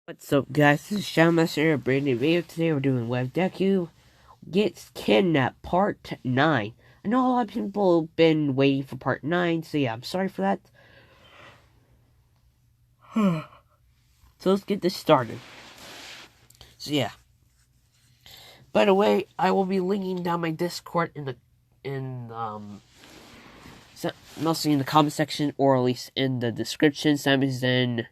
What's up, guys? This is Showmaster, a brand new video. Today we're doing Web Deku Gets Kidnapped Part 9. I know a lot of people have been waiting for Part 9, so yeah, I'm sorry for that. So let's get this started. So yeah. By the way, I will be linking down my Discord mostly in the comment section, or at least in the description. Sometimes then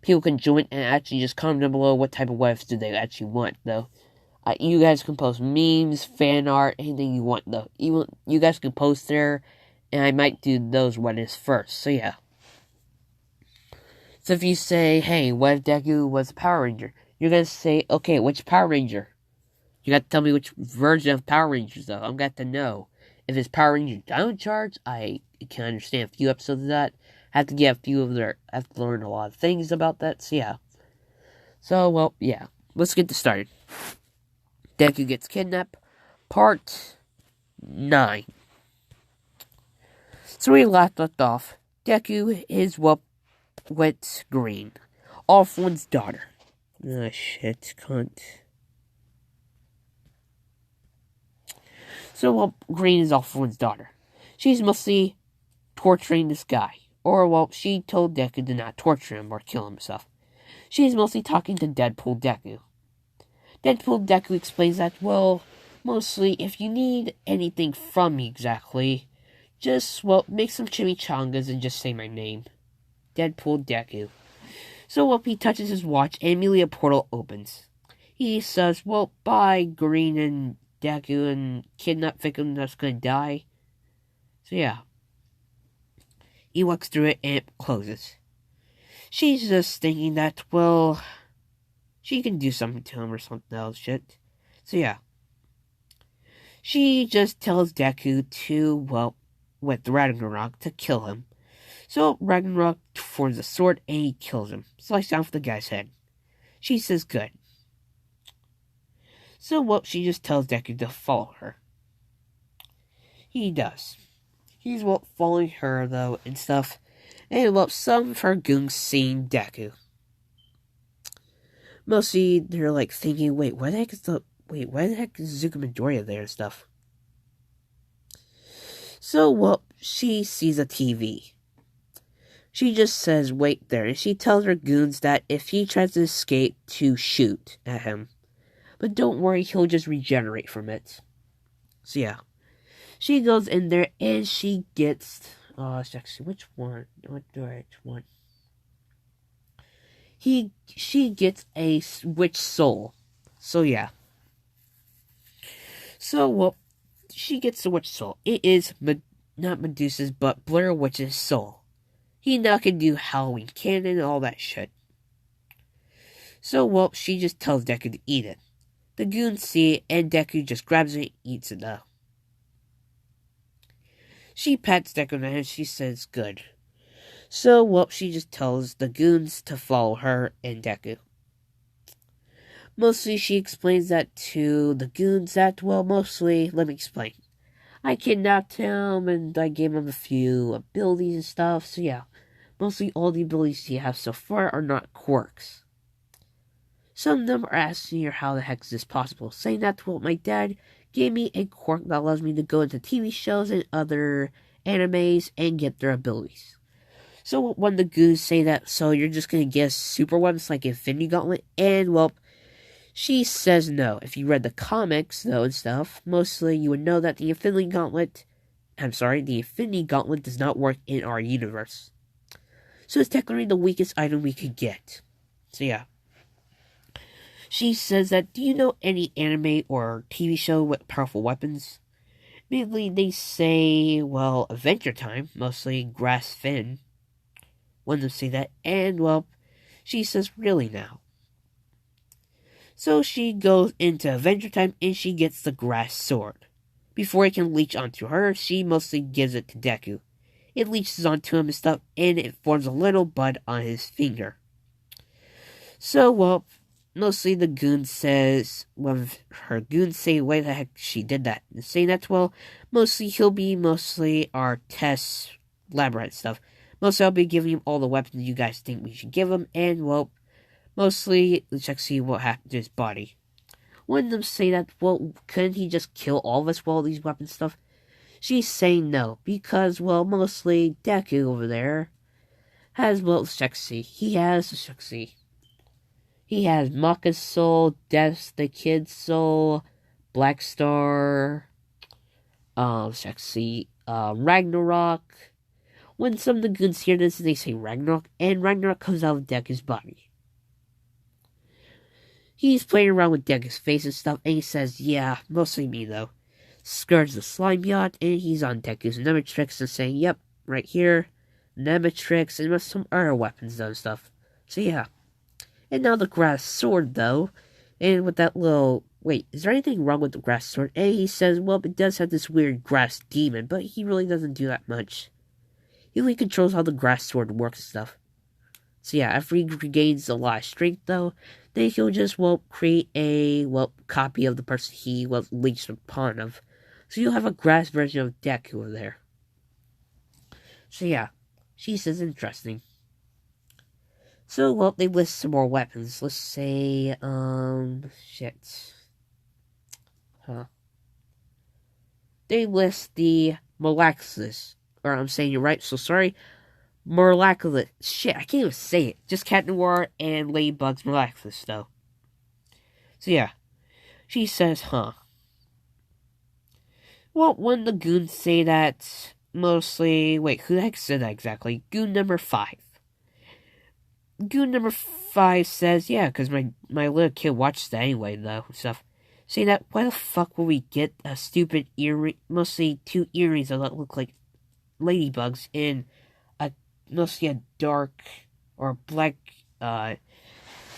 people can join and actually just comment down below what type of webs do they actually want, though. You guys can post memes, fan art, anything you want, though. Even you guys can post there, and I might do those ones first. So yeah. So if you say, "Hey, what if Deku was a Power Ranger?" You're gonna say, "Okay, which Power Ranger?" You got to tell me which version of Power Rangers, though. I'm got to know. If it's Power Ranger Dino Charge, I can understand a few episodes of that. I have to get a few of their. I have to learn a lot of things about that. So yeah. So well, yeah. Let's get this started. Deku Gets Kidnapped, Part 9. So we left off. Deku is with Green, Orphan's daughter. Ah, shit, cunt. So, Green is Orphan's daughter. She's mostly torturing this guy. Or, she told Deku to not torture him or kill himself. She's mostly talking to Deadpool Deku. Deadpool Deku explains that, mostly, if you need anything from me exactly, just, make some chimichangas and just say my name. Deadpool Deku. So, he touches his watch and immediately a portal opens. He says, bye, Green and Deku and kidnap victim that's gonna die. So, yeah. He walks through it and it closes. She's just thinking that, she can do something to him or something else shit. So yeah. She just tells Deku to, with Ragnarok to kill him. So Ragnarok forms a sword and he kills him. Slices off the guy's head. She says good. So she just tells Deku to follow her. He does. He's following her though and stuff. And some of her goons seeing Deku. Mostly, they're thinking, why the heck is Zuko Midoriya there and stuff? So, she sees a TV. She just says, wait there, and she tells her goons that if he tries to escape, to shoot at him. But don't worry, he'll just regenerate from it. So, yeah. She goes in there, and she gets, actually, which one? Which one? She gets a witch soul. So yeah. So she gets the witch soul. It is not Medusa's, but Blair Witch's soul. He now can do Halloween cannon and all that shit. So she just tells Deku to eat it. The goons see it, and Deku just grabs it and eats it though. She pats Deku on the head. She says, "Good." So, she just tells the goons to follow her and Deku. Mostly, she explains that to the goons that, mostly, let me explain. I kidnapped him, and I gave him a few abilities and stuff, so yeah. Mostly, all the abilities he has so far are not quirks. Some of them are asking her how the heck is this possible, saying that, my dad gave me a quirk that allows me to go into TV shows and other animes and get their abilities. So when the goons say that, so you're just gonna get super weapons like Infinity Gauntlet, and she says no. If you read the comics though and stuff, mostly you would know that the Infinity Gauntlet does not work in our universe. So it's technically the weakest item we could get. So yeah. She says that, do you know any anime or TV show with powerful weapons? Mainly they say, Adventure Time, mostly Grass Fin. One of them say that, and she says, really now. So she goes into Adventure Time and she gets the grass sword. Before it can leech onto her, she mostly gives it to Deku. It leeches onto him and stuff, and it forms a little bud on his finger. So, mostly the goon says, one of her goons say, why the heck she did that? And saying that, mostly he'll be our test lab rat stuff. Mostly I'll be giving him all the weapons you guys think we should give him, and, Mostly, let's check to see what happened to his body. One of them say that, well, couldn't he just kill all of us with all these weapons stuff? She's saying no, because, well, mostly Deku over there has, well, let's check to see. Let's check to see. He has Maka's soul, Death's the Kid's soul, Black Star, let's check to see, Ragnarok. When some of the goons hear this, they say Ragnarok, and Ragnarok comes out of Deku's body. He's playing around with Deku's face and stuff, and he says, yeah, mostly me though. Scourge the slime yacht, and he's on Deku's Nemetrix and saying, yep, right here, Nemetrix, and with some other weapons and stuff. So yeah. And now the grass sword though, and with that little, wait, is there anything wrong with the grass sword? And he says, well, it does have this weird grass demon, but he really doesn't do that much. He only controls how the grass sword works and stuff. So yeah, after he regains a lot of strength though, then he'll just, well, create a, well, copy of the person he, well, leached upon of. So you'll have a grass version of Deku over there. So yeah, she says interesting. So, well, they list some more weapons. Let's say, shit. They list the Miraculous. Or I'm saying you're right, so sorry. Miraculous. Shit, I can't even say it. Just Cat Noir and Ladybug's Miraculous, though. So yeah. She says, Well, when the goons say that, mostly... Wait, who the heck said that exactly? Goon number 5. Goon number 5 says, yeah, because my little kid watches that anyway, though, and stuff. Saying that, why the fuck will we get a stupid earring, mostly 2 earrings that look like ladybugs in mostly a dark or black,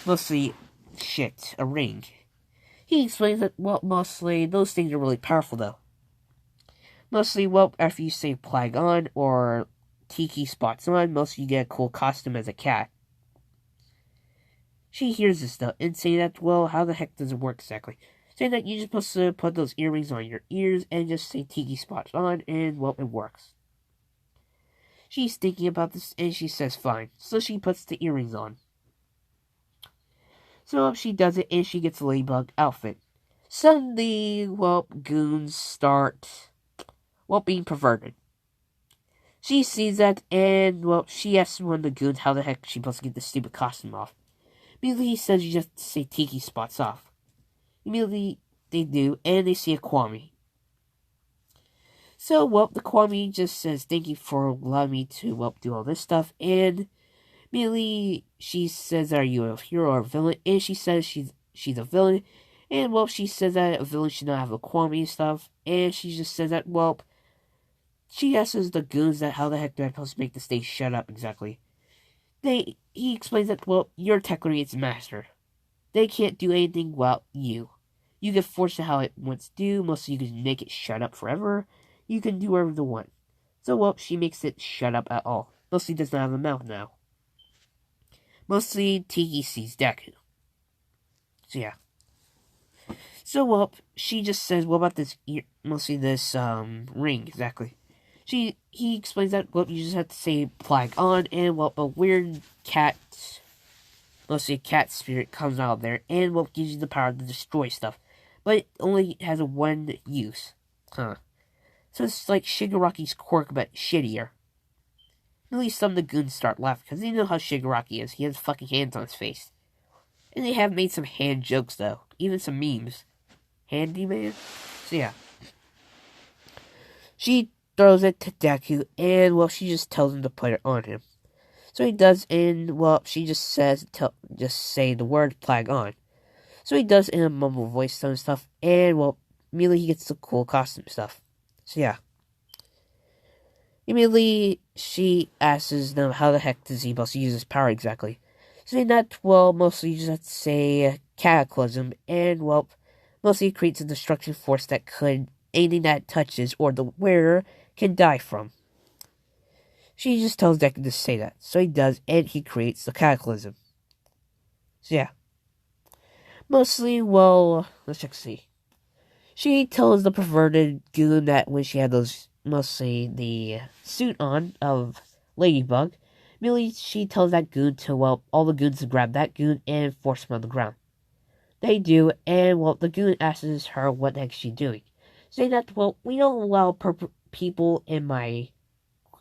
mostly a ring. He explains that, well, mostly those things are really powerful though. Mostly, well, after you say Plague on or Tiki spots on, mostly you get a cool costume as a cat. She hears this though and saying that, well, how the heck does it work exactly? Saying that you're supposed to put those earrings on your ears and just say Tiki spots on, and well, it works. She's thinking about this, and she says fine. So she puts the earrings on. So she does it, and she gets a ladybug outfit. Suddenly, well, goons start, well, being perverted. She sees that, and, well, she asks one of the goons how the heck she's supposed to get this stupid costume off. Immediately he says you just say Tiki spots off. Immediately they do, and they see a Kwame. So, well, the Kwame just says, thank you for allowing me to, well, do all this stuff, and immediately she says, are you a hero or a villain? And she says she's a villain, and, well, she says that a villain should not have a Kwame and stuff, and she just says that, well, she asks the goons that how the heck do I supposed to make the stage shut up exactly? He explains that, well, you're technically its master. They can't do anything without you. You can force it how it wants to do, mostly you can make it shut up forever. You can do whatever you want. So, well, she makes it shut up at all. Mostly does not have a mouth now. Mostly Tiki sees Deku. So, yeah. So, well, she just says, what about this mostly this, ring, exactly. He explains that, well, you just have to say Plague on, and, well, a weird cat, mostly a cat spirit comes out of there, and, well, gives you the power to destroy stuff. But it only has a one use. So it's like Shigaraki's quirk, but shittier. At least some of the goons start laughing, because they know how Shigaraki is. He has fucking hands on his face. And they have made some hand jokes, though. Even some memes. Handyman? So yeah. She throws it to Deku, and, well, she just tells him to put it on him. So he does, and, well, she just says, just say the word Plague on. So he does in a mumble voice and stuff, and, well, immediately he gets the cool costume stuff. So yeah. Immediately, she asks them how the heck does he supposed to use his power exactly. Saying that, well, mostly you just have to say Cataclysm, and, well, mostly it creates a destruction force that could, anything that touches or the wearer can die from. She just tells Deku to say that. So he does, and he creates the Cataclysm. So yeah. Mostly, well, let's check see. She tells the perverted goon that when she had those, mostly the suit on of Ladybug, Immediately, she tells that goon to, well, all the goons to grab that goon and force him on the ground. They do, and, well, the goon asks her what the heck she's doing. Saying that, well, we don't allow people in my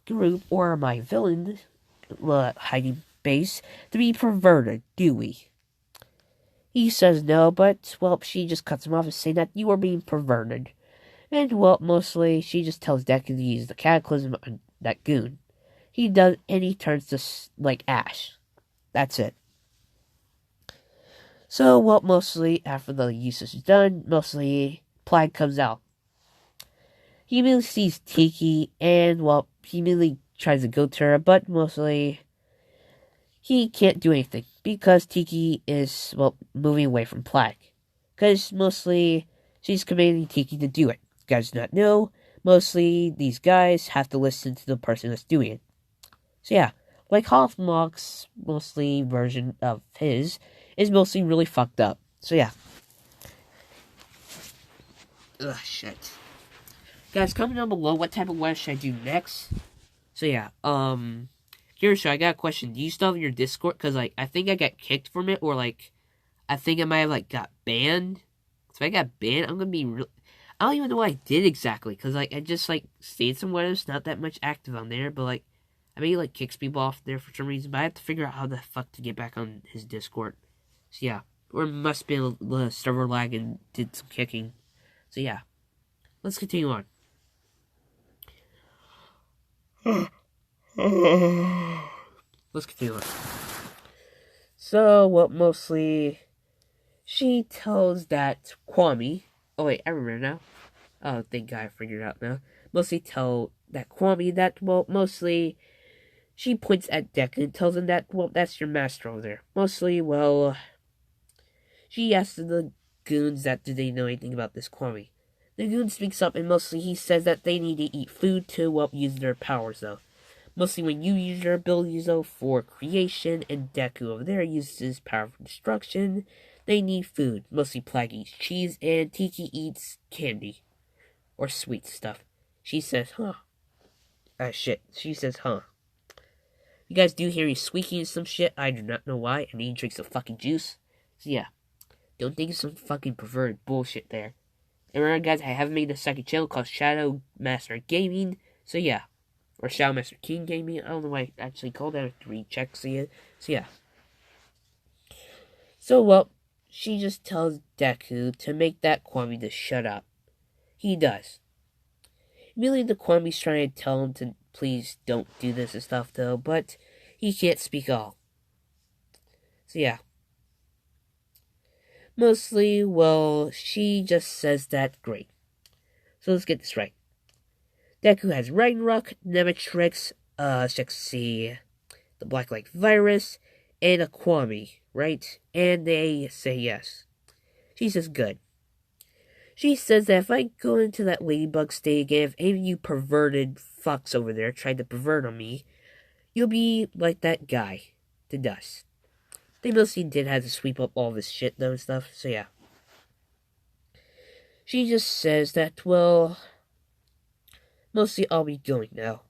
group or my villain hiding base to be perverted, do we? He says no, but, well, she just cuts him off and saying that you are being perverted. And, well, mostly she just tells Deku to use the cataclysm on that goon. He does, and he turns to, like, ash. That's it. So, well, mostly after the usage is done, mostly Plague comes out. He immediately sees Tiki, and, well, he immediately tries to go to her, but mostly he can't do anything because Tiki is, well, moving away from Plague. Because mostly she's commanding Tiki to do it. You guys do not know, mostly these guys have to listen to the person that's doing it. So yeah, like Hoffmock's mostly version of his is mostly really fucked up. So yeah. Ugh, shit. Guys, comment down below what type of weather should I do next. So yeah, Kirishio, I got a question. Do you still have your Discord? Because, like, I think I got kicked from it, or, like, I think I might have, like, got banned. So if I got banned, I'm gonna be real. I don't even know what I did exactly, because, like, I just, like, stayed somewhere that's not that much active on there, but, like, I mean, he, like, kicks people off there for some reason, but I have to figure out how the fuck to get back on his Discord. So yeah, or it must be the server lag and did some kicking. So yeah, let's continue on. Let's continue on. So, well, mostly, she tells that Kwame. Oh wait, I remember now. Oh, thank God I figured it out now. Mostly tell that Kwame that, well, mostly, she points at Deku and tells him that, well, that's your master over there. Mostly, well, she asks the goons that do they know anything about this Kwame. The goon speaks up and mostly he says that they need to eat food to, well, use their powers, though. Mostly when you use your abilities, though, for creation, and Deku over there uses his power for destruction, they need food. Mostly Plague eats cheese, and Tiki eats candy. Or sweet stuff. She says, huh. Shit. She says, huh. You guys do hear me squeaking and some shit? I do not know why, and he drinks some fucking juice. So yeah. Don't think of some fucking perverted bullshit there. And remember, guys, I haven't made a second channel called Shadow Master Gaming, so yeah. Or Shadow Master King Gaming. I don't know why I actually called that. I have to recheck, so yeah. So, well, she just tells Deku to make that Kwame to shut up. He does. Immediately, the Kwame's trying to tell him to please don't do this and stuff, though, but he can't speak all. So, yeah. Mostly, well, she just says that great. So let's get this right. Deku has Ragnarok, Nemetrix, let's see, the Black Light Virus, and a Kwame, right? And they say yes. She says good. She says that if I go into that ladybug state again, if any of you perverted fucks over there tried to pervert on me, you'll be like that guy, to dust. They mostly did have to sweep up all this shit, though, and stuff, so yeah. She just says that, well, mostly I'll be going now.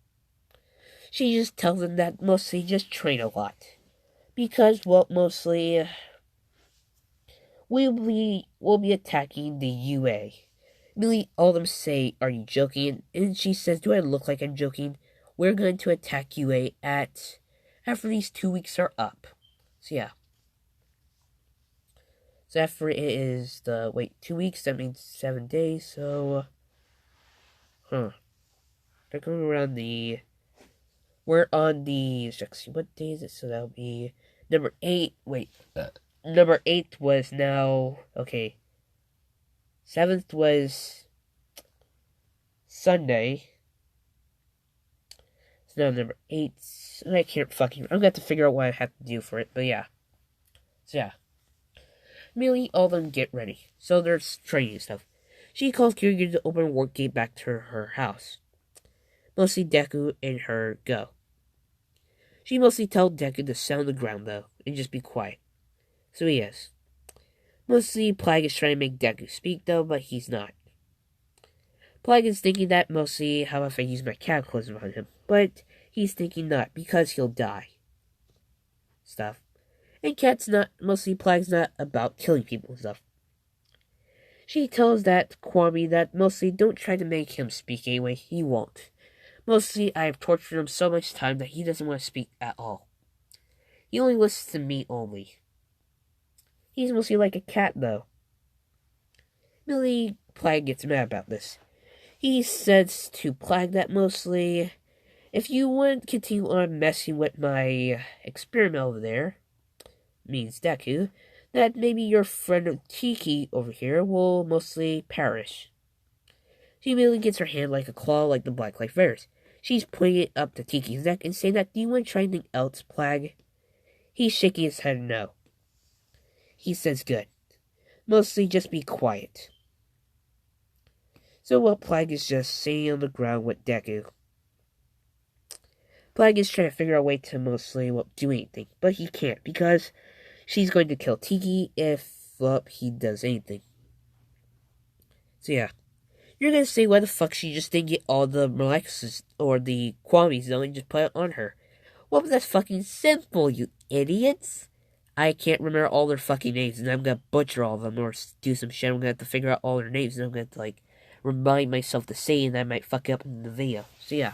She just tells them that mostly just train a lot. Because, well, mostly, we'll be attacking the UA. Really, all of them say, are you joking? And she says, do I look like I'm joking? We're going to attack UA after these 2 weeks are up. So yeah. So after it is 2 weeks, that means 7 days, so, they're going around we're on let's see, what day is it? So that'll be number 8, number 8 was now, okay, 7th was Sunday, so now number 8, I can't fucking, I'm gonna have to figure out what I have to do for it, but yeah, so yeah. Immediately, all of them get ready. So there's training stuff. She calls Kiryu to open a work gate back to her house. Mostly Deku and her go. She mostly tells Deku to sound the ground, though, and just be quiet. So he is. Mostly Plague is trying to make Deku speak, though, but he's not. Plague is thinking that mostly how if I use my cataclysm on him, but he's thinking not, because he'll die. stuff. And Cat's not, mostly Plag's not about killing people and stuff. She tells that Kwame that mostly don't try to make him speak anyway, he won't. Mostly I have tortured him so much time that he doesn't want to speak at all. He only listens to me only. He's mostly like a cat though. Millie Plag gets mad about this. He says to Plag that mostly, if you want to continue on messing with my experiment over there, means Deku, that maybe your friend Tiki over here will mostly perish. She immediately gets her hand like a claw like the Black Light Bears. She's pointing it up to Tiki's neck and saying that, do you want to try anything else, Plag? He's shaking his head no. He says good. Mostly just be quiet. So Plag is just sitting on the ground with Deku. Plag is trying to figure out a way to mostly do anything, but he can't because she's going to kill Tiki if he does anything. So yeah. You're gonna say why the fuck she just didn't get all the Miraculous or the Kwamis though and just put it on her. Well, that's fucking simple, you idiots. I can't remember all their fucking names and I'm gonna butcher all of them or do some shit. I'm gonna have to figure out all their names and I'm gonna have to remind myself to say and I might fuck up in the video. So yeah.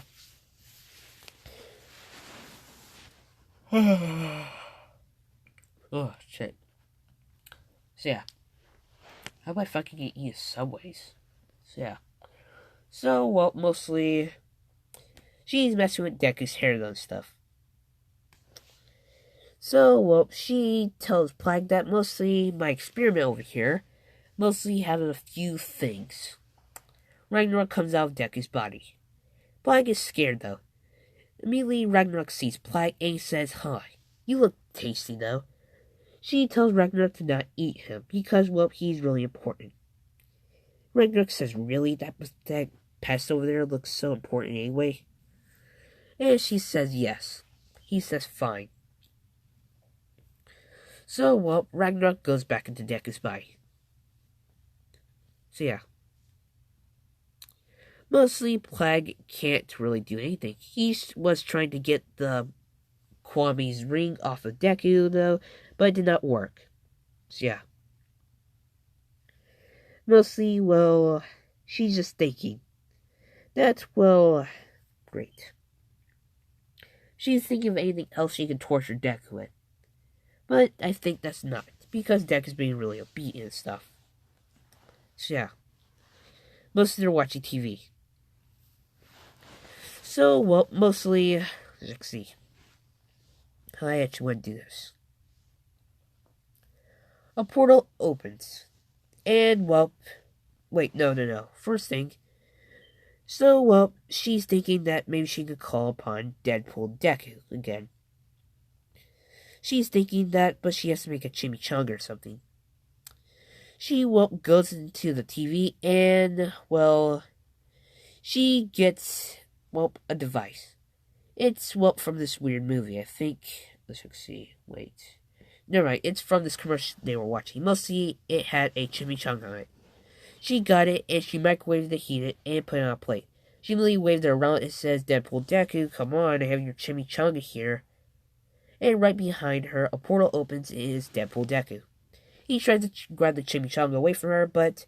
Oh shit. So yeah. How about fucking eat Subways? So yeah. So, mostly she's messing with Deku's hair and stuff. So, she tells Plag that mostly my experiment over here mostly having a few things. Ragnarok comes out of Deku's body. Plag is scared though. Immediately Ragnarok sees Plag and he says, hi, you look tasty though. She tells Ragnarok to not eat him because, he's really important. Ragnarok says, really? That pest over there looks so important anyway? And she says, yes. He says, fine. So, Ragnarok goes back into Deku's body. So, yeah. Mostly, Plag can't really do anything. He was trying to get the Kwame's ring off of Deku, though, but it did not work. So, yeah. Mostly, she's just thinking that, great. She's thinking of anything else she can torture Deku with. But I think that's not, because Deku's being really obedient and stuff. So yeah. Mostly they're watching TV. So, mostly, let's see. How I actually want to do this. A portal opens. And, wait, no. First thing. So, she's thinking that maybe she could call upon Deadpool Deku again. She's thinking that, but she has to make a chimichanga or something. She, goes into the TV and, she gets, a device. It's, from this weird movie. I think, let's see, wait. No, right, it's from this commercial they were watching. Mostly, it had a chimichanga on it. She got it, and she microwaved it, heated it, and put it on a plate. She immediately waved it around and says, Deadpool Deku, come on, I have your chimichanga here. And right behind her, a portal opens and is Deadpool Deku. He tries to grab the chimichanga away from her, but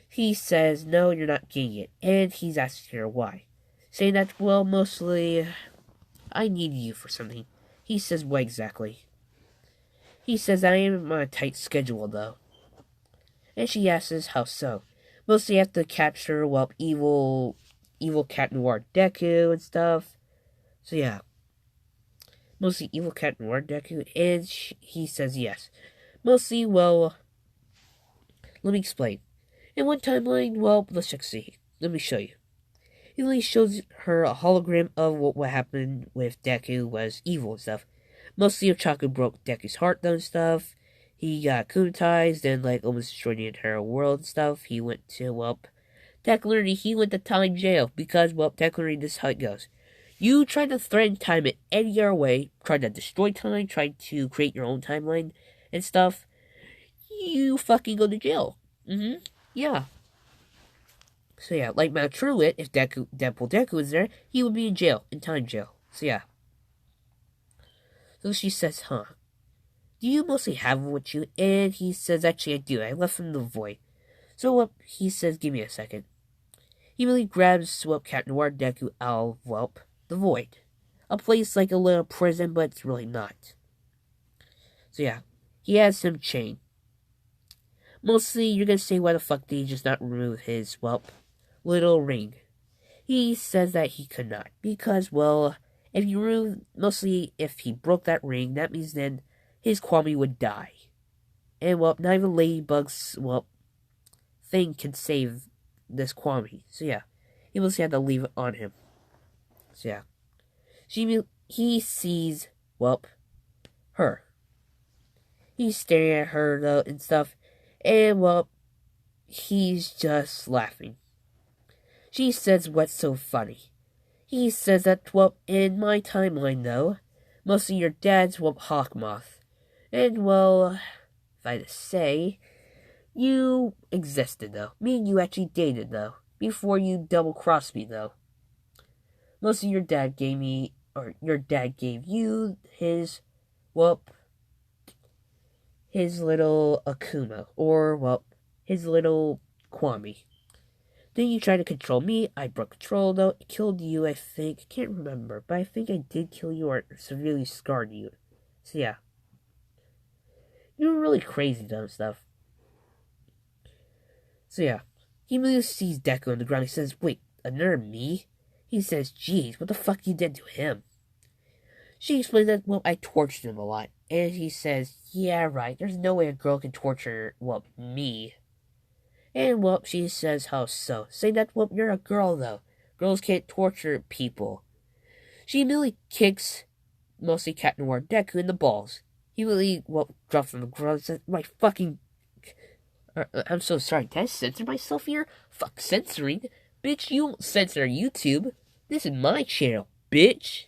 he says, no, you're not getting it. And he's asking her why. Saying that, mostly, I need you for something. He says, what exactly? He says, I am on a tight schedule, though. And she asks, how so? Mostly have to capture, evil Cat Noir Deku and stuff. So, yeah. Mostly evil Cat Noir Deku, and he says yes. Mostly, let me explain. In one timeline, let's just see. Let me show you. He only shows her a hologram of what happened with Deku was evil and stuff. Mostly, Ochaku broke Deku's heart though and stuff. He got kunatized and almost destroyed the entire world and stuff. He went to, technically he went to time jail because, technically this is how it goes. You try to threaten time in any other way, try to destroy time, try to create your own timeline and stuff, you fucking go to jail. Yeah. So yeah, like Mount Truett, if Deadpool Deku was there, he would be in jail, in time jail. So yeah. So she says, huh. do you mostly have him with you? And he says, actually, I do. I left him in the void. So he says, give me a second. He really grabs Cat Noir Deku out of the void. A place like a little prison, but it's really not. So yeah, he has him chained. Mostly, you're gonna say, why the fuck did he just not remove his, little ring? He says that he could not. Because, if you remove, mostly if he broke that ring, that means then his Kwame would die. And, not even Ladybug's, thing can save this Kwame. So yeah, he mostly had to leave it on him. So yeah. He sees, her. He's staring at her, though, and stuff. And, he's just laughing. She says, what's so funny? He says that, in my timeline, though, mostly your dad's, Hawkmoth. And, if I had to say, you existed, though. Me and you actually dated, though. Before you double-crossed me, though. Mostly your dad gave me, or your dad gave you his, his little Akuma, or, his little Kwame. Then you tried to control me. I broke control, though. I killed you, I think. I can't remember, but I think I did kill you or severely scarred you. So, yeah. You were really crazy, dumb stuff. So, yeah. He immediately sees Deku on the ground. He says, wait, another me? He says, geez, what the fuck you did to him? She explains that, I tortured him a lot. And he says, yeah, right. There's no way a girl can torture, me. And, she says, how so? Saying that, you're a girl, though. Girls can't torture people. She immediately kicks mostly Cat Noir Deku in the balls. He immediately, drops from the ground and says, my fucking... I'm so sorry, did I censor myself here? Fuck censoring. Bitch, you won't censor YouTube. This is my channel, bitch.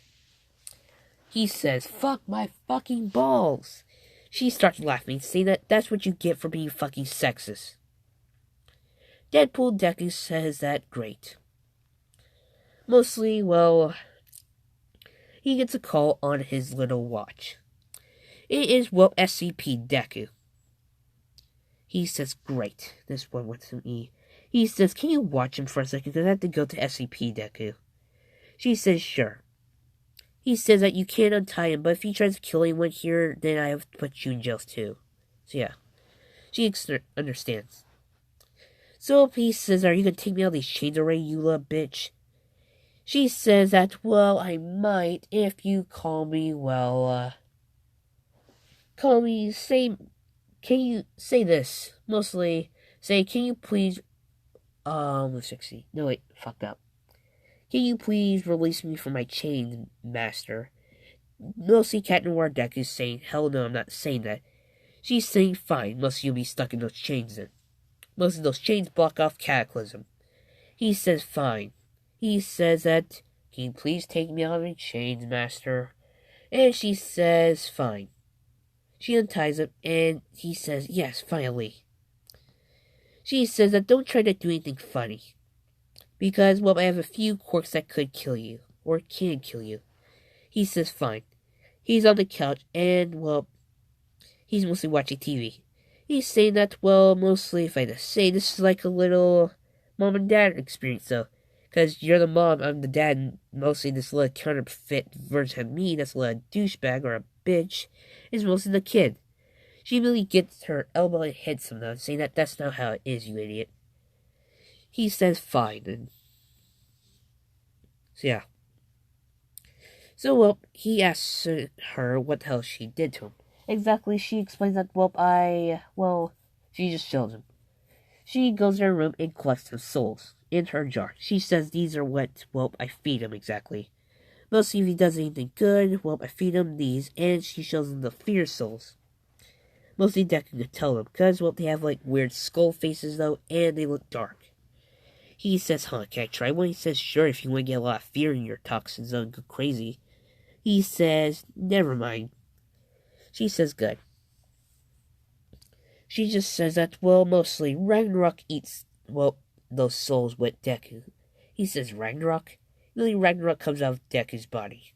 He says, fuck my fucking balls. She starts laughing, saying that that's what you get for being fucking sexist. Deadpool Deku says that great. Mostly, he gets a call on his little watch. It is, SCP Deku. He says, great. This one went to me. He says, can you watch him for a second? Because I have to go to SCP Deku. She says, sure. He says that you can't untie him, but if he tries to kill anyone here, then I have to put you in jail too. So yeah. She understands. So he says, are you gonna take me out of these chains already, you little bitch? She says that, I might if you call me, can you say this? Mostly, say, can you please, let's see. No, wait, fucked up. Can you please release me from my chains, master? Mostly Cat Noir Deku is saying, hell no, I'm not saying that. She's saying, fine, mostly you'll be stuck in those chains then. Most of those chains block off Cataclysm. He says, fine. He says that, can you please take me out of my chains, master? And she says, fine. She unties him, and he says, yes, finally. She says that don't try to do anything funny. Because, I have a few quirks that could kill you, or can kill you. He says, fine. He's on the couch, and, he's mostly watching TV. He's saying that, mostly, if I had to say, this is like a little mom and dad experience, though. Because you're the mom, I'm the dad, and mostly this little counterfeit version of me, that's a little douchebag or a bitch, is mostly the kid. She immediately gets her elbow and hits him, though, saying that that's not how it is, you idiot. He says, fine, and... So, yeah. So, he asks her what the hell she did to him. Exactly, she explains that, she just shows him. She goes to her room and collects some souls in her jar. She says these are what, I feed him exactly. Mostly if he does anything good, I feed him these, and she shows him the fear souls. Mostly Deku can tell them, because, they have, weird skull faces, though, and they look dark. He says, can I try one? He says, sure, if you want to get a lot of fear in your toxin zone, go crazy. He says, never mind. She says, good. She just says that, mostly Ragnarok eats, those souls with Deku. He says, Ragnarok? Really, Ragnarok comes out of Deku's body.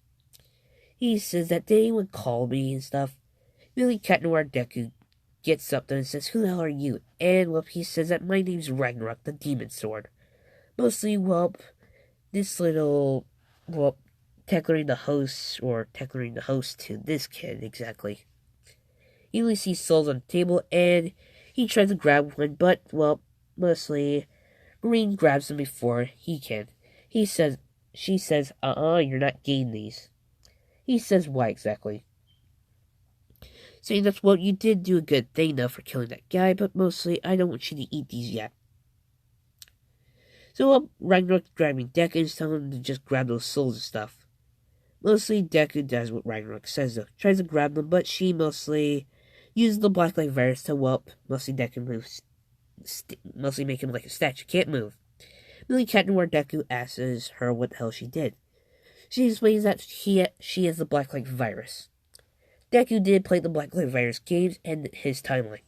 He says that, did anyone call me and stuff? Really, Cat Noir Deku gets up there and says, "Who the hell are you?" And, well, he says that my name's Ragnarok, the Demon Sword. Mostly, well, this little, well, tackling the host to this kid, exactly. He only sees souls on the table, and he tries to grab one, but, well, mostly, Green grabs him before he can. She says, you're not getting these. He says, why exactly? Saying that, well, you did do a good thing, though, for killing that guy, but mostly, I don't want you to eat these yet. So, Ragnarok's grabbing Deku and telling him to just grab those souls and stuff. Mostly, Deku does what Ragnarok says, though. Tries to grab them, but she mostly uses the Black Light Virus to, well, mostly Deku moves. Mostly make him like a statue. Can't move. Really, Cat Noir Deku asks her what the hell she did. She explains that she has the Black Light Virus. Deku did play the Black Light Virus games and his timeline.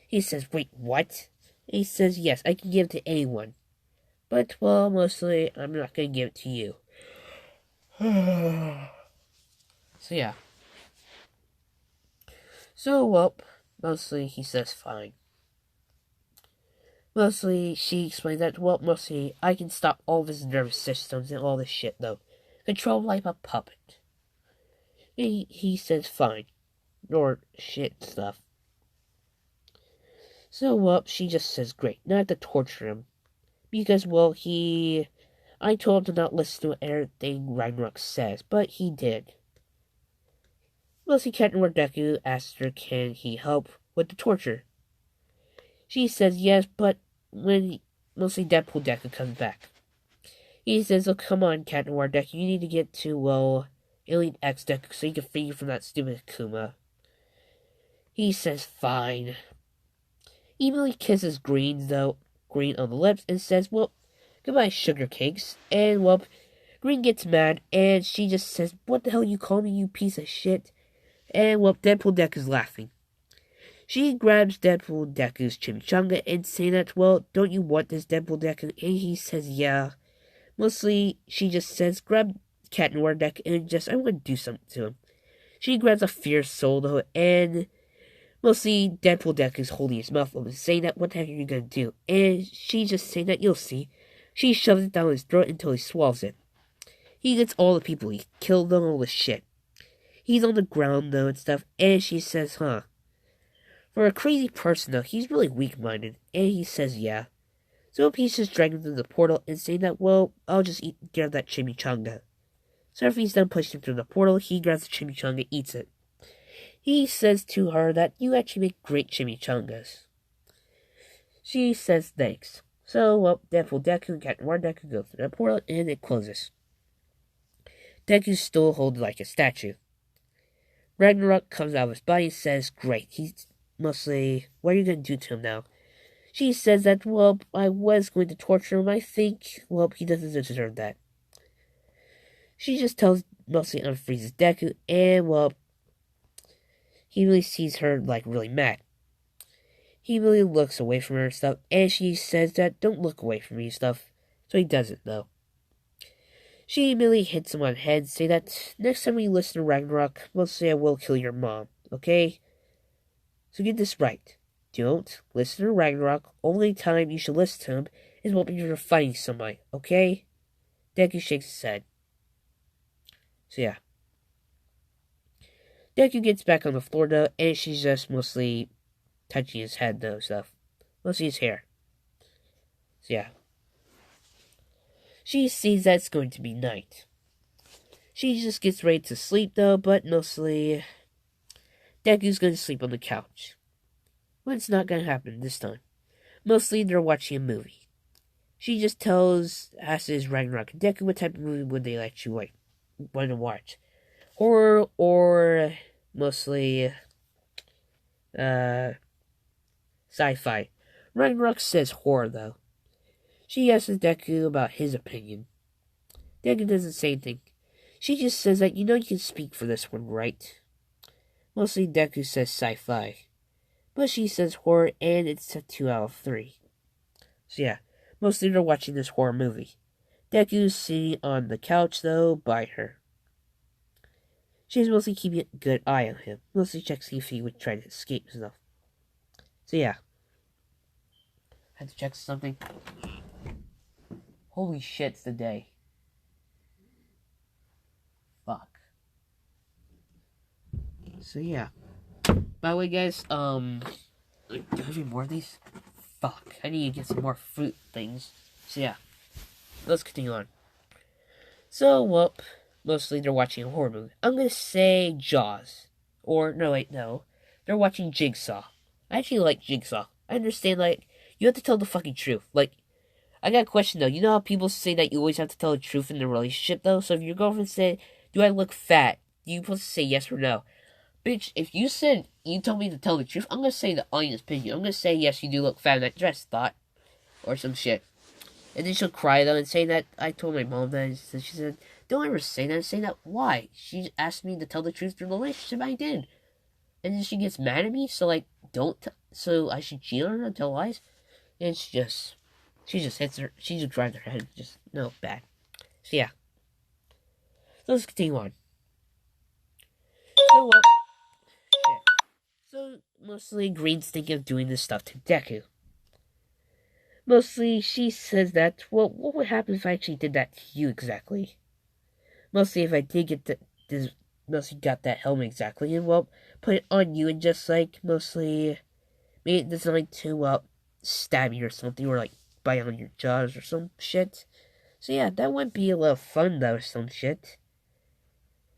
He says, wait, what? And he says, yes, I can give it to anyone. But, well, mostly, I'm not going to give it to you. So, yeah. So, well, mostly he says fine. Mostly, she explains that, well, mostly, I can stop all of his nervous systems and all this shit, though. Control him like a puppet. He says fine. Or shit stuff. So, well, she just says, great, now I have to torture him. Because, well, I told him to not listen to everything Ragnarok says, but he did. Mostly, Cat Noir Deku asks her, can he help with the torture? She says yes, but when mostly Deadpool Deku comes back. He says, oh, come on, Cat Noir Deku, you need to get to, well, Alien X Deku so you can free you from that stupid Akuma. He says, fine. He really kisses Green on the lips, and says, well, goodbye, sugar cakes. And, well, Green gets mad, and she just says, what the hell you call me, you piece of shit? And, well, Deadpool Deku's laughing. She grabs Deadpool Deku's chimichanga and saying that, well, don't you want this, Deadpool Deku? And he says, yeah. Mostly, she just says, grab Cat Noir Deku and I want to do something to him. She grabs a fierce soul, though, and mostly Deadpool Deku's holding his mouth open, saying that, what the heck are you going to do? And she's just saying that, you'll see. She shoves it down his throat until he swallows it. He gets all the people he killed them, all the shit. He's on the ground, though, and stuff, and she says, huh. For a crazy person, though, he's really weak-minded, and he says, yeah. So he's just dragging through the portal and saying that, well, I'll just grab that chimichanga. So after he's done pushing through the portal, he grabs the chimichanga, eats it. He says to her that you actually make great chimichangas. She says thanks. So, well, Deadpool Deku and Cat Noir Deku go through the portal, and it closes. Deku's still holding like a statue. Ragnarok comes out of his body and says, great, he's mostly, what are you going to do to him now? She says that, well, I was going to torture him. I think, well, he doesn't deserve that. She just tells mostly unfreezes Deku, and, well, he really sees her, like, really mad. He really looks away from her and stuff, and she says that, don't look away from me and stuff. So he doesn't, though. She immediately hits him on the head, saying that, next time you listen to Ragnarok, mostly I will kill your mom, okay? So get this right. Don't listen to Ragnarok. Only time you should listen to him is when you're fighting somebody, okay? Deku shakes his head. So yeah. Deku gets back on the floor, though, and she's just mostly touching his head, though, stuff. Mostly his hair. So yeah. She sees that it's going to be night. She just gets ready to sleep, though, but mostly Deku's going to sleep on the couch. But it's not going to happen this time. Mostly they're watching a movie. She just asks Ragnarok and Deku what type of movie would they want to watch. Horror or mostly sci-fi. Ragnarok says horror, though. She asks Deku about his opinion. Deku doesn't say anything. She just says that, you can speak for this one, right? Mostly Deku says sci-fi. But she says horror, and it's a 2 out of 3. So yeah, mostly they're watching this horror movie. Deku's sitting on the couch, though, by her. She's mostly keeping a good eye on him. Mostly checks to see if he would try to escape and stuff. So yeah. Had to check something. Holy shit, it's the day. Fuck. So yeah. By the way, guys, do I have any more of these? Fuck. I need to get some more fruit things. So yeah. Let's continue on. So, well, mostly they're watching a horror movie. I'm gonna say Jaws. Or, no, wait, no. They're watching Jigsaw. I actually like Jigsaw. I understand, like, you have to tell the fucking truth. Like, I got a question, though. You know how people say that you always have to tell the truth in a relationship, though? So if your girlfriend said, do I look fat? You supposed to say yes or no. Bitch, if you said, you told me to tell the truth, I'm gonna say the honest opinion. I'm gonna say, yes, you do look fat in that dress, thought. Or some shit. And then she'll cry, though, and say that, I told my mom that, and she said, don't ever say that, and say that, why? She asked me to tell the truth through the relationship, I did. And then she gets mad at me, so, like, so I should cheat on her and tell lies? And she just hits her, she just drives her head, just, no, bad. So, yeah. So, let's continue on. So, well, shit. So, mostly Green's thinking of doing this stuff to Deku. Mostly, she says that, well, what would happen if I actually did that to you exactly? Mostly, if I did get mostly got that helmet exactly, and, well, put it on you and just, like, mostly made it designed to, well, stab you or something, or, like, bite on your jaws or some shit. So, yeah, that would be a little fun, though, or some shit.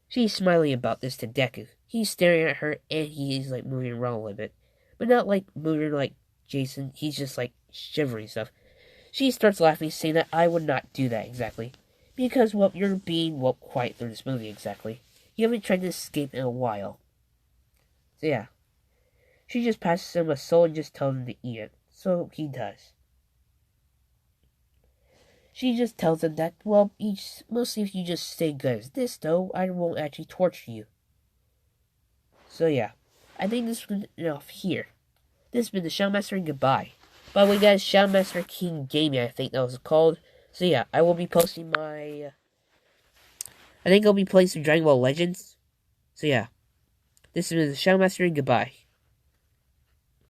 She's smiling about this to Deku. He's staring at her, and he's, like, moving around a little bit. But not, like, moving like Jason. He's just, like, shivering stuff. She starts laughing, saying that I would not do that exactly. Because, well, you're being, well, quiet through this movie exactly. You haven't tried to escape in a while. So, yeah. She just passes him a soul and just tells him to eat it. So, he does. She just tells him that, well, mostly if you just stay good as this, though, I won't actually torture you. So, yeah. I think this is enough here. This has been the Shellmaster, and goodbye. By the way, guys, Shellmaster King Gaming, I think that was called. So, yeah, I will be posting my... I think I'll be playing some Dragon Ball Legends. So, yeah. This has been the Shellmaster, and goodbye.